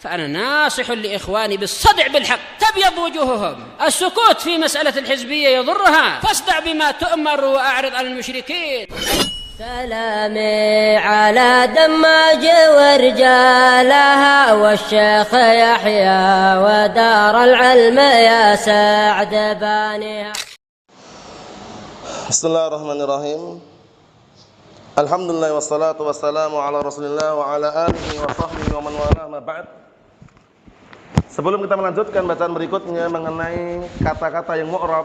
فأنا ناصح لإخواني بالصدع بالحق تبيض وجوههم. السكوت في مسألة الحزبية يضرها، فاصدع بما تؤمر وأعرض عن المشركين. سلامي على دماج ورجالها والشيخ يحيى ودار العلم يا سعد بانيها. Bismillahirrahmanirrahim. Alhamdulillah wassalatu wassalamu ala Rasulillah wa ala alihi wa sahbihi wa man wala ma ba'd. Sebelum kita melanjutkan bacaan berikutnya mengenai kata-kata yang mu'rab,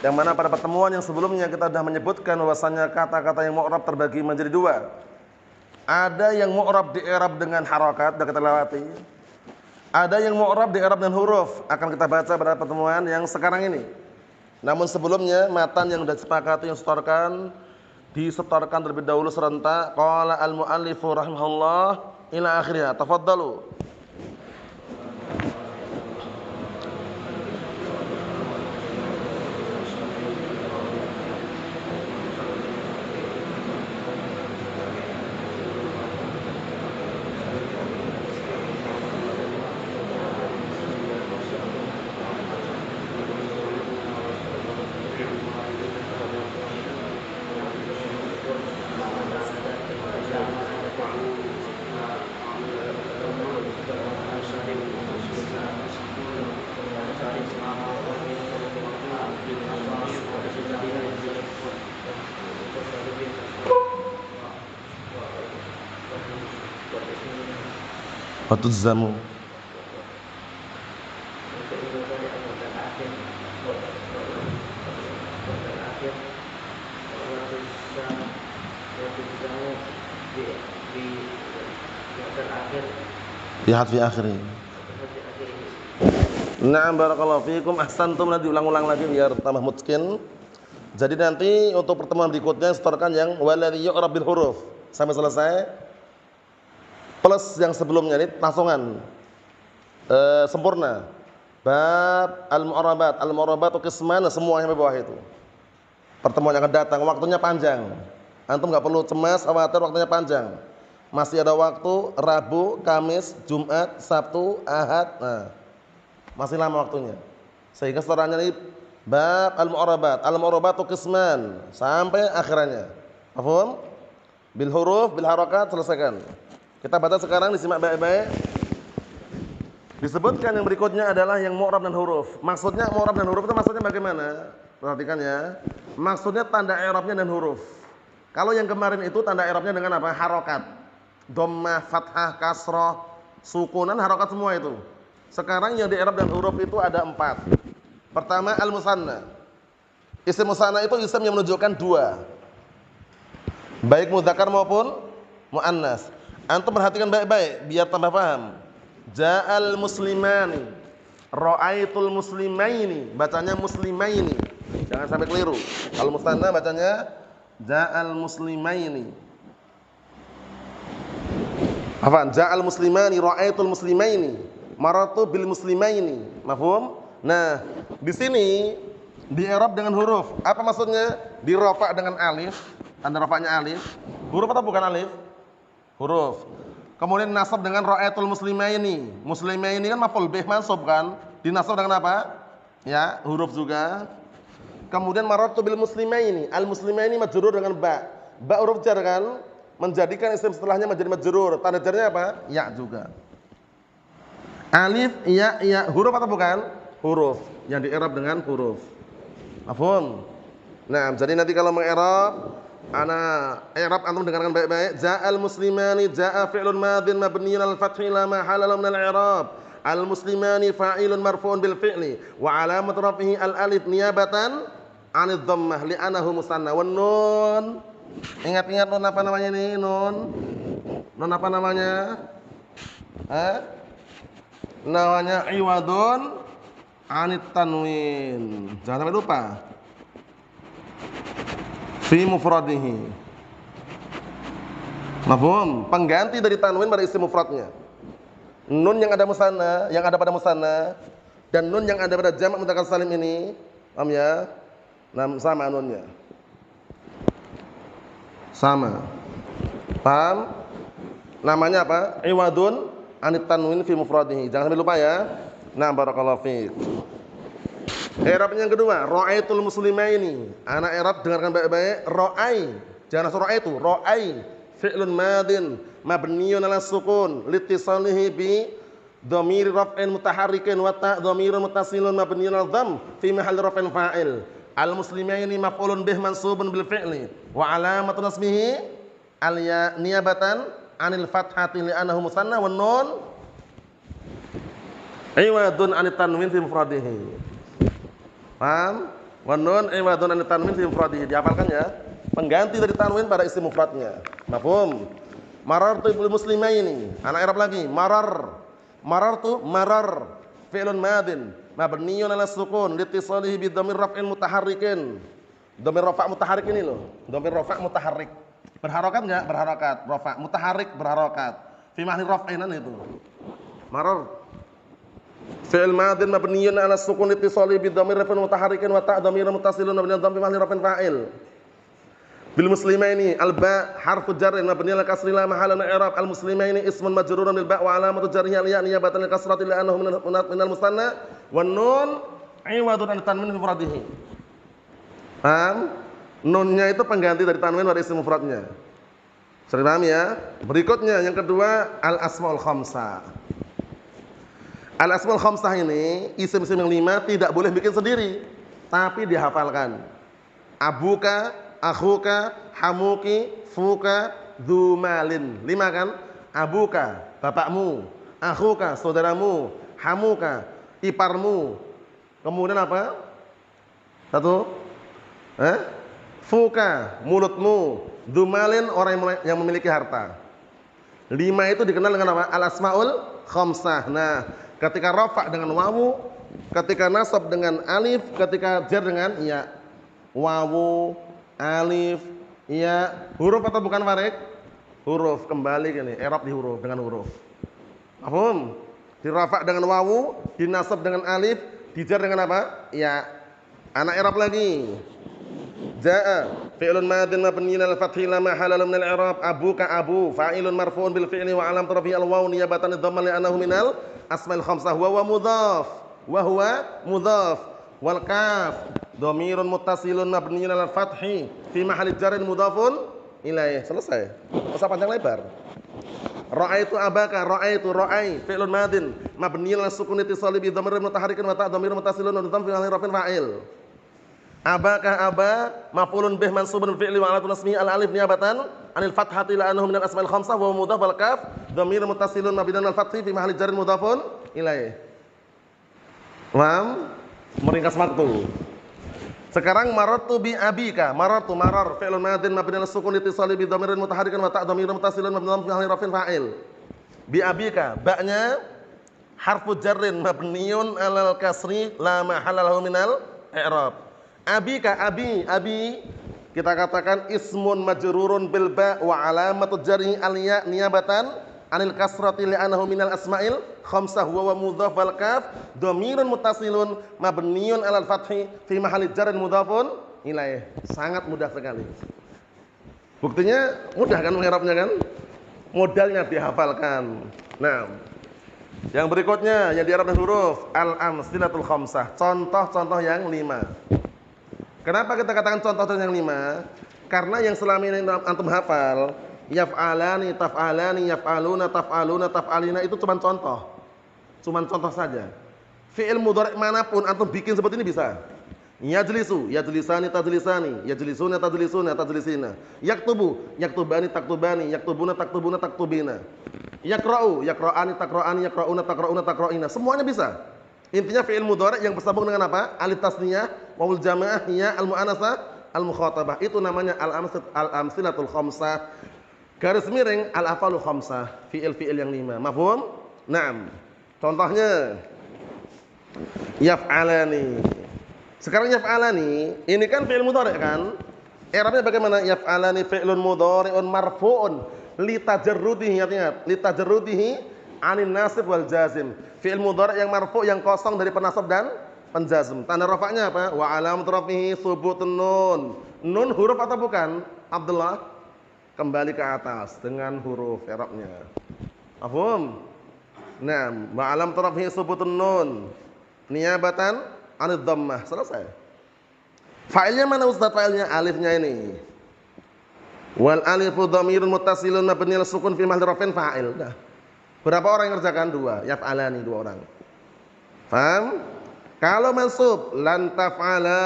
yang mana pada pertemuan yang sebelumnya kita sudah menyebutkan bahwasanya kata-kata yang mu'rab terbagi menjadi dua. Ada yang mu'rab di i'rab dengan harakat, sudah kita lewati. Ada yang mu'rab di i'rab dengan huruf, akan kita baca pada pertemuan yang sekarang ini. Namun sebelumnya matan yang sudah disepakati yang disetorkan terlebih dahulu serentak. Qala al-muallifu rahimahullah ila akhirnya. Tafaddalu. Watuzzamu. Di hadfi akhiri. Na'am barakallahu fiikum, ahsantum. Nanti ulang-ulang lagi biar tambah mutqin. Jadi nanti untuk pertemuan berikutnya setorkan yang waladhi yu'rab bil huruf sampai selesai. Plus yang sebelumnya ini langsungan sempurna. Bab al-mu'arabat. Al-mu'arabat itu qisman, semuanya sampai bawah itu. Pertemuan yang akan datang waktunya panjang. Antum enggak perlu cemas, khawatir waktunya panjang. Masih ada waktu Rabu, Kamis, Jumat, Sabtu, Ahad. Nah, masih lama waktunya. Sehingga setorannya ini bab al-mu'arabat. Al-mu'arabat itu qisman sampai akhirannya. Paham? Bil huruf, bil harakat, selesaikan. Kita baca sekarang, disimak baik-baik. Disebutkan yang berikutnya adalah yang mu'rab dan huruf. Maksudnya mu'rab dan huruf itu maksudnya bagaimana? Perhatikan ya. Maksudnya tanda i'rabnya dan huruf. Kalau yang kemarin itu tanda i'rabnya dengan apa? Harokat. Dhammah, fathah, kasrah, sukunan, harokat semua itu. Sekarang yang di i'rab dan huruf itu ada 4. Pertama al-musanna. Isim musanna itu isim yang menunjukkan dua, baik mudzakkar maupun muannas. Antum perhatikan baik-baik biar tambah paham. Ja'al muslimani, ra'aitul muslimaini, bacanya muslimaini. Jangan sampai keliru. Kalau musanna bacanya ja'al muslimaini. Afwan, ja'al muslimani, ra'aitul muslimaini, marartu bil muslimaini. Mafhum? Nah, di sini di i'rab dengan huruf. Apa maksudnya? Di rafa' dengan alif, tanda rafa'nya alif. Huruf atau bukan alif? Huruf. Kemudian nasab dengan ra'aitul muslimaini. Muslimaini kan maf'ul bih mansub kan? Dinasab dengan apa? Ya, huruf juga. Kemudian marartu bil muslimaini. Al muslimaini majrur dengan ba. Ba huruf jar kan? Menjadikan isim setelahnya menjadi majrur. Tanda jarnya apa? Ya juga. Alif, ya, ya. Huruf atau bukan? Huruf. Yang di-i'rab dengan huruf. Mafhum? Nah, jadi nanti kalau meng-i'rab i'rab antum dengarkan baik-baik. Ja'al muslimani, ja'a fi'lun madhin mabniun al-fathi la mahala lahu min al-i'rab. Al-muslimani fa'ilun marfu'un bil fi'li wa 'alamat raf'ihi al-alif niyabatan 'anidh dhammah li'annahu musanna. Wan nun. Ingat-ingat nun apa namanya ini? Nun. Nun apa namanya? Namanya iwadun 'anit tanwin. Jangan sampai lupa. Fi mufradihi. Mafhum? Pengganti dari tanwin pada isim mufradnya. Nun yang ada musanna, yang ada pada musanna, dan nun yang ada pada jamak mudzakkar salim ini, paham ya? Nah, sama nunnya. Sama. Paham? Namanya apa? Iwadun anit tanwin fi mufradihi. Jangan sampai lupa ya. Nah, barakallahu fiik. I'rab yang kedua, ra'aitul muslimaini. Anak i'rab dengarkan baik-baik. Ra'ai, jangan langsung ra'aitu. Ra'ai fi'lun madin mabniun 'ala sukun litisalihi bi dhamir raf'in mutaharrikin wa ta' dhamirun muttasilun mabniun 'ala dhamm fi mahalli raf'in fa'il. Al muslimaini maf'ulun bih mansubun bil fi'li wa 'alamatu nasbihi al ya niyabatan 'anil fathati li'annahu musanna wan nun iwadun 'anit tanwin fi mufradihi. Paham? Wan nun iwadun 'anit tanwin fi mufradihi. Dihafalkan ya. Pengganti dari tanwin pada isim mufradnya. Mafhum? Marartu bil muslimaini. Anak i'rab lagi. Marartu marar fi'lun madin mabniun 'ala sukun litisalihi bi dhamir raf'in mutaharrikin. Dhamir rafa' mutaharrik ini loh. Dhamir rafa' mutaharrik. Berharokat enggak? Berharokat. Rafa' mutaharrik berharokat. Fi mahli raf'inan itu. Marar fi'il madin mabniun 'ala sukun litisalihi bi dhamir raf'in mutaharrikin wa ta' dhamirun muttasilun mabniun 'ala dhamm fi mahli raf'in fa'il. Bil muslimaini al ba harfu jarrin mabni ala kasri la mahala min i'rab. Al muslimaini ismun majrurun bil ba wa alamatu jarrihi al ya niyabatan lil kasrati li annahu min al musanna wan nun iwadun an tanwin fi mufradihi. Paham? Nunnya itu pengganti dari tanwin pada isim mufradnya. Sering paham ya? Berikutnya yang kedua al asmaul khamsah. Al asmaul khamsah ini isim-isim yang 5 tidak boleh bikin sendiri, tapi dihafalkan. Abuka, akhuka, hamuki, fuka, dzumalin. 5 kan? Abuka, bapakmu. Akhuka, saudaramu. Hamuka, iparmu. Kemudian apa? 1. Fuka, mulutmu. Dzumalin, orang yang memiliki harta. 5 itu dikenal dengan apa? Al-asmaul khamsah. Nah, ketika rafa' dengan wawu, ketika nasab dengan alif, ketika jar dengan ya. Wawu, alif, ya, huruf atau bukan Farid? Huruf, kembali gini, i'rab di huruf dengan huruf. Paham? Dirafa' dengan wawu, dinasab dengan alif, dijar dengan apa? Ya. Anak i'rab lagi. Jaa fi'lun madin mabniun 'alal fathi la mahala lahu min al-i'rab. Abuka abu fa'ilun marfu'un bil fi'li wa 'alam rafi'i al-waw niyabatan lidhamma li'annahu minal asma'il khamsah wa huwa mudhaf wal kaf dhamirun muttasilun mabniun 'alal fathi fi mahalli jarrin mudhafun ilaih. Selesai. Enggak usah panjang lebar. Ra'aitu abaka, ra'aitu ra'ai fi'lun madin mabniun 'ala sukun ittisali bi dhamirin mutaharrikin wa ta' dhamirun muttasilun wa dhamm fi mahalli raf'in fa'il. Abaka aba maf'ulun bih mansubun fi'li wa 'alatun nasbihi al alif niyabatan 'anil fathati la annahu minal asma'il khamsah wa mudhaf wal kaf dhamirun muttasilun mabniun 'alal fathi fi mahalli jarrin mudhafun ilaih. Paham? Meringkas waktu. Sekarang marartu bi abika, marartu marar fi'lun madin mabniun 'ala sukun ittisali bi dhamirin mutaharrikin wa ta' dhamirun muttasilun mabniun 'ala raf'in fa'il. Bi abika, ba'nya harfu jarrin mabniun 'alal kasri la mahalla lahu minal i'rab. Abika, abi kita katakan ismun majrurun bil ba wa alamatu jarhi al ya niyabatan anil kasrati li'annahu minal asma'il khamsah wa mudhaf wal kaf dhamirun muttasilun mabniun 'alal fathi fi mahalli jarrin mudhafun ilaih. Sangat mudah sekali. Buktinya mudah kan mengira-nya kan? Modalnya dihafalkan. Nah, yang berikutnya yang di-i'rab dengan huruf al-amsilatul khamsah. Contoh-contoh yang 5. Kenapa kita katakan contoh yang 5? Karena yang selama ini antum hafal yaf'alani, taf'alani, yaf'aluna, taf'aluna, taf'alina itu cuma contoh. Cuma contoh saja. Fi'il mudhari' manapun antum bikin seperti ini bisa. Yajlisu, yajlisani, tajlisani, yajlisuna, tajlisuna, tajlisina. Yaktubu, yaktubani, taktubani, yaktubuna, taktubuna, taktubina. Yaqra'u, yaqra'ani, taqra'ani, yaqra'una, taqra'una, taqra'ina. Semuanya bisa. Intinya fi'il mudhari' yang bersambung dengan apa? Alif tasniyah, wawul jamaah, ya al-mu'anasah, al-mukhatabah. Itu namanya al-amsilatul khamsah. Garis miring al-afalu khamsah. Fi'il yang 5. Mafhum? Naam. Contohnya yaf'alani. Sekarang yaf'alani, ini kan fi'il mudhari' kan? I'rabnya bagaimana? Yaf'alani fi'lun mudhari'un marfu'un li tajarrudihi, ingat, li tajarrudihi 'anil nasib wal jazim. Fi'il mudhari' yang marfu' yang kosong dari penasab dan penjazm. Tanda rafa'nya apa? Wa alamatu rafihi thubutun nun. Nun huruf atau bukan? Abdullah, kembali ke atas dengan huruf i'rabnya. Paham? Naam, wa alam tarafhi subutun nun niyabatan 'anid dhammah. Selesai. Fa'ilnya mana Ustaz fa'ilnya? Alifnya ini. Wal alifu dhamirun muttasilun mabni al sukun fi mahalli raf'in fa'il. Dah. Berapa orang yang ngerjakan? 2. Yaf'alani 2 orang. Paham? Kalau mansub lan taf'ala.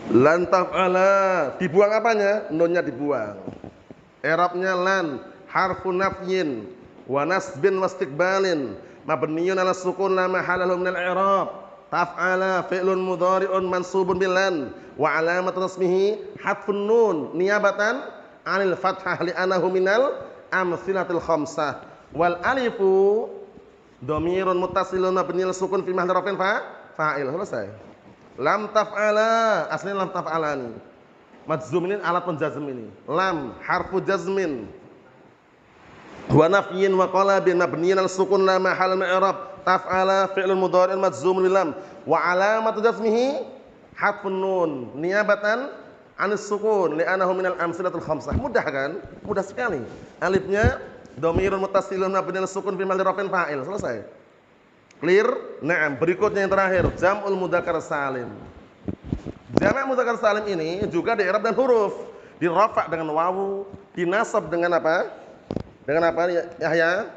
Lan taf'ala. Dibuang apanya? Nunnya dibuang. I'rabnya lan harfu nafyin wa nasbin wastiqbalin mabniyun 'ala sukun la mahalla lahu min al-i'rab. Taf'ala fi'lun mudhari'un mansubun bil lan wa 'alamatu nasbihi hadfun nun niyabatan 'anil fathah li'annahu minal amtsilatil khamsah. Wal alifu dhamirun muttasilun mabniyun 'ala sukun fi mahalli raf'in fa'il. Selesai. Lam taf'ala, aslinya lam taf'alani. Majzum ini alat penjazm ini. Lam harfu jazmin. Wa nafyin wa qalabin mabniyin al sukun la mahalla min i'rab. Taf'ala fi'lun mudhari'un majzumun bil lam wa alamatu jazmihi hadfun nun niyabatan 'anis sukun li'annahu minal amtsilatul khamsah. Mudah kan? Mudah sekali. Alifnya dhamirun muttasilun mabniyin al sukun fi mahalli raf'in fa'il. Selesai. Clear? Naam. Berikutnya yang terakhir, jam'ul mudzakkar salim. Jamak mudzakkar salim ini juga di i'rab dan huruf. Di rafa' dengan wawu, dinasab dengan apa? Dengan apa? Ya.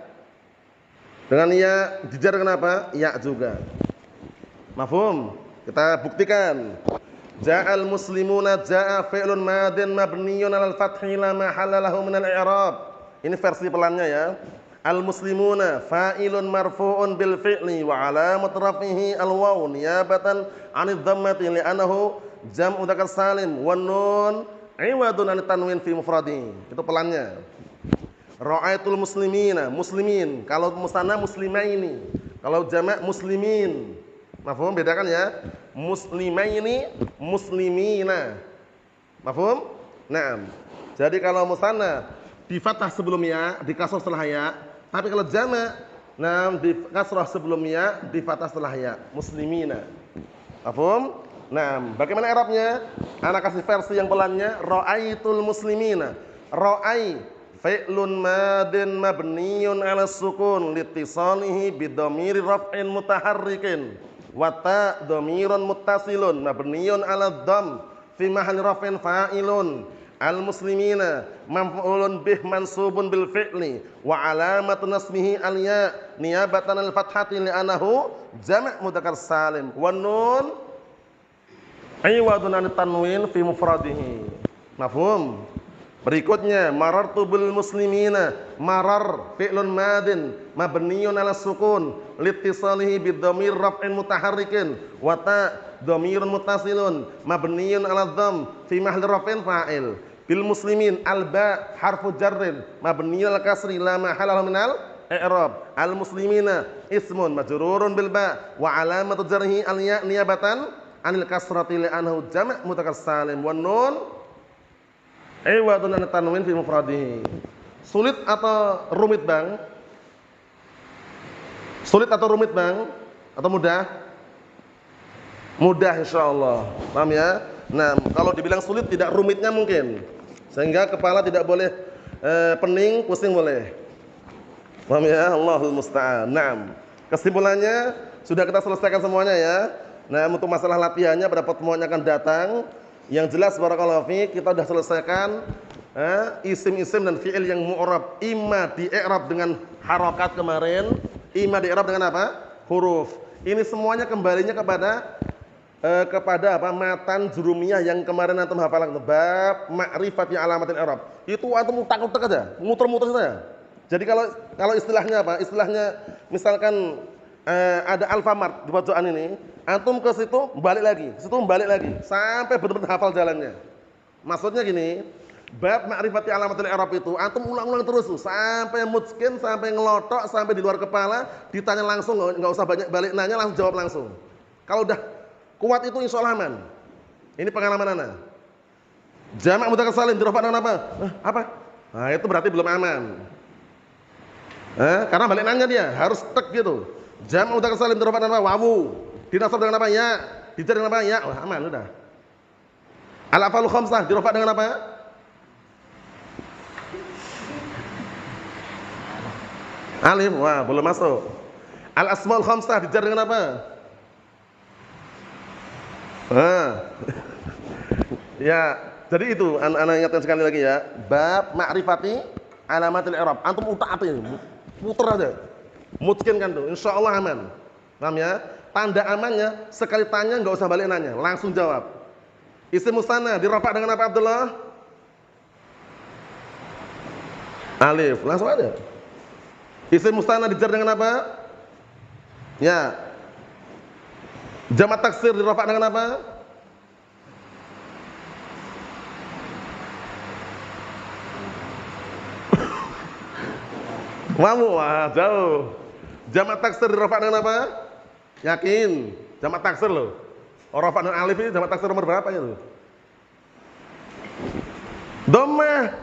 Dengan ya, dijar dengan apa? Ya juga. Mafhum? Kita buktikan. Ja'al muslimuna ja'a fi'lun madin mabniyun 'alal fathi la mahalla lahu min al-i'rab. Ini versi pelannya ya. Al-muslimuna fa'ilun marfu'un bil fi'li wa 'alamatu raf'ihi al-waw niyabatan 'anidh dhammati li'annahu jam'u mudzakkar salim wan nun 'iwadun 'anit tanwin fi mufradi. Itu pelannya. Ra'aitul muslimina, muslimin. Kalau musanna muslimaini. Kalau jamak muslimin. Mafhum? Bedakan ya. Muslimaini, muslimina. Mafhum? Naam. Jadi kalau musanna di fathah sebelum ya, di kasrah setelah ya. Tapi kalau jamak, nah di kasrah sebelum ya, di fathah setelah ya. Muslimina. Mafhum? Nah, bagaimana i'rabnya? Ana kasih versi yang pelannya. Ra'aitul muslimina. Ra'ai fi'lun madin mabniyun 'ala sukun litisalihi bidhamiri raf'in mutaharrikin wa ta dhamirun muttasilun mabniyun 'ala dhamm fi mahalli raf'in fa'ilun. Al-muslimina maf'ulun bih mansubun bil fi'li wa 'alamatu nasbihi al-ya niyabatan al-fathati li'annahu jama' mudzakkar salim wan nun 'iwadun 'an tanwin fi mufradihi. Mafhum? Berikutnya marartu bil muslimina. Marar fi'lun madin mabniyun 'ala sukun litisalihi bidhamir raf'in mutaharrikin wa ta dhamirun muttasilun mabniyun 'ala dhamm fi mahalli raf'in fa'il. Bil muslimin al ba harfu jarrin mabniyun 'ala kasri la mahalla lahu minal i'rab. Al muslimina ismun majrurun bil ba wa 'alamatu jarrihi al ya niyabatan 'anil kasrati li'annahu jama' mudzakkar salim wan nun iwadun 'an tanwin fi mufradihi. Sulit atau rumit, Bang? Sulit atau rumit, Bang? Atau mudah? Mudah insyaallah. Paham ya? Nah, kalau dibilang sulit tidak rumitnya mungkin. Sehingga kepala tidak boleh pening, pusing boleh. Paham ya? Allahul musta'an. Naam. Kesimpulannya sudah kita selesaikan semuanya ya. Nah, untuk masalah latihannya pada pertemuan yang akan datang, yang jelas barakallahu fi kita sudah selesaikan isim-isim dan fi'il yang mu'rab, imma di i'rab dengan harakat kemarin, imma di i'rab dengan apa? Huruf. Ini semuanya kembalinya kepada apa? Matan jurumiyah yang kemarin antum hafalan, bab ma'rifati alamatil i'rab. Itu antum utak-utak aja, muter-muter saja. Jadi kalau istilahnya apa? Istilahnya misalkan ada Alfamart di pojokan ini, antum ke situ balik lagi, ke situ balik lagi sampai benar-benar hafal jalannya. Maksudnya gini, bab ma'rifati alamatil i'rab itu antum ulang-ulang terus tuh sampai mutskin, sampai ngelotok, sampai di luar kepala, ditanya langsung, enggak usah banyak balik nanya, langsung jawab langsung. Kalau udah kuat itu insyaallah aman. Ini pengalaman ana. Jamak mudzakkar salim diraf'a dengan apa? Apa? Nah, itu berarti belum aman. Karena balik nanya dia, harus tek gitu. Jamak mudzakkar salim diraf'a dengan apa? Wawu. Dinasab dengan apa? Ya. Dijar dengan apa? Ya. Wah, aman udah. Al-af'alul khamsah diraf'a dengan apa? Alif, wah belum masuk. Al asmaul khamsah dijar dengan apa? Ya, jadi itu ana ingatkan sekali lagi ya. Bab ma'rifati alamatil i'rab. Antum utaati, puter aja. Mungkin kan tuh, insyaallah aman. Paham ya? Tanda amannya sekali tanya enggak usah balik nanya, langsung jawab. Isim musanna dirafa dengan apa Abdullah? Alif, langsung aja. Isim musanna dijar dengan apa? Ya. Jamak taksir dirafa dengan apa? Mamu, wah jauh. Jamak taksir dirafa dengan apa? Yakin? Jamak taksir loh. Rafa dan alif ini jamak taksir nomor berapa ya tuh? Dhammah.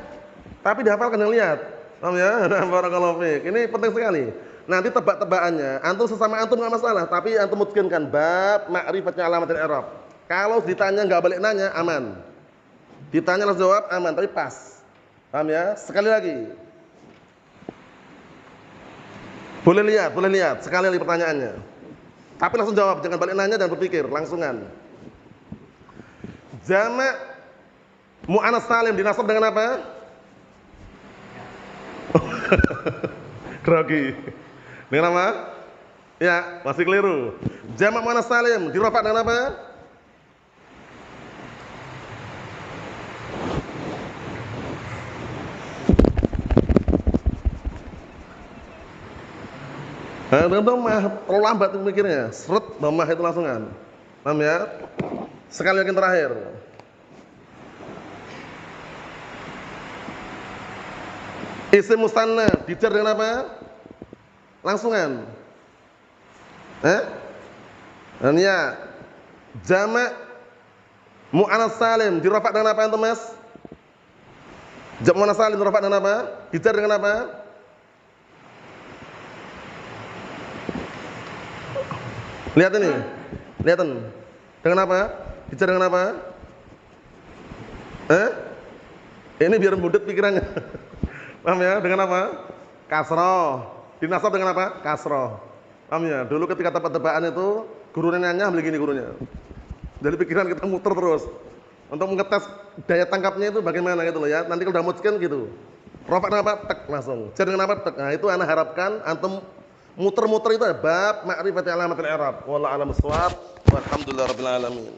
Tapi dihafalkan yang lihat. Paham ya? Barakallahu fiik. Ini penting sekali. Nanti tebak-tebakannya, antum sesama antum enggak masalah, tapi antum mungkinkan bab ma'rifatnya alamatil i'rab. Kalau ditanya enggak balik nanya, aman. Ditanya langsung jawab, aman, tapi pas. Paham ya? Sekali lagi. Boleh lihat sekali lagi pertanyaannya. Tapi langsung jawab, jangan balik nanya dan berpikir, langsungan. Jamak muannas salim dinasab dengan apa? Grogi. Dengan apa? Ya, masih keliru. Jamak muannas salim dirafa dengan apa? Dengan dhammah, terlalu lambat mikirnya. Seret dhammah itu langsungan. Paham ya? Sekali lagi yang terakhir. Isim musanna dijar dengan apa? Langsungan. Dan ya, jamak muannas salim dirafa dengan apa antum Mas? Jamak muannas salim dirafa dengan apa? Dijar dengan apa? Lihat ini. Lihatan. Dengan apa? Dijar dengan apa? Ini biar mudet pikirannya. Paham ya? Dengan apa? Kasroh. Dinasab dengan apa? Kasroh. Paham ya? Dulu ketika tebak-tebakan itu gurunya nanya begini gurunya. Jadi pikiran kita muter terus. Untuk mengetes daya tangkapnya itu bagaimana gitu loh ya. Nanti kalau udah mungkin gitu. Rafa dengan apa? Tek langsung. Jar dengan apa? Tek. Nah, itu ana harapkan antum muter-muter itu bab ma'rifati alamatil i'rab. Wallahu a'lam bissawab. Walhamdulillahirabbil alamin.